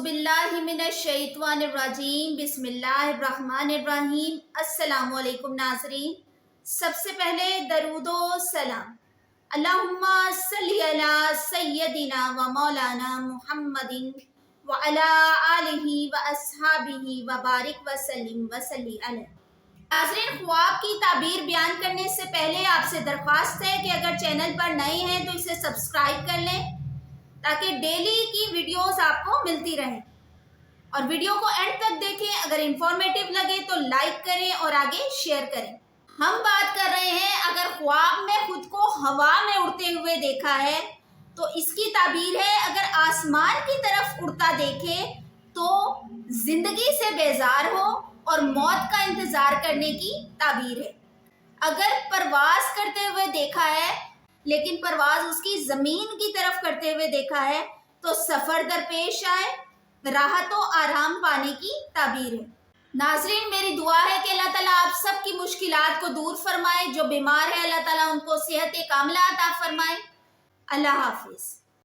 बिल्लाहि मिनश्शैतानिर्रजीम बिस्मिल्लाहिर्रहमानिर्रहीम। अस्सलामु अलैकुम नाज़रीन। सबसे पहले दरूदो सलाम अल्लाहुम्मा सल्ली अला सय्यदिना व मौलाना मुहम्मदिन व अला आलिहि व अस्हाबिहि व बारिक व सल्लिम व सल्ली अलैहि। नाज़रीन, ख्वाब की ताबीर बयान करने से पहले आपसे दरख्वास्त है कि अगर चैनल पर नए हैं तो इसे सब्सक्राइब कर लें ताकि डेली की वीडियोस आपको मिलती रहें, और वीडियो को एंड तक देखें। अगर इंफॉर्मेटिव लगे तो लाइक करें और आगे शेयर करें। हम बात कर रहे हैं, अगर ख्वाब में खुद को हवा में उड़ते हुए देखा है तो इसकी ताबीर है, अगर आसमान की तरफ उड़ता देखे तो जिंदगी से बेजार हो और मौत का इंतजार करने की ताबीर है। अगर परवाज करते हुए देखा है लेकिन परवाज उसकी जमीन की तरफ करते हुए देखा है तो सफर दरपेश आए, राहत और आराम पाने की ताबीर है। नाजरीन, मेरी दुआ है कि अल्लाह ताला आप सबकी मुश्किलात को दूर फरमाए। जो बीमार है अल्लाह ताला उनको सेहत कामिला अता फरमाए। अल्लाह हाफिज।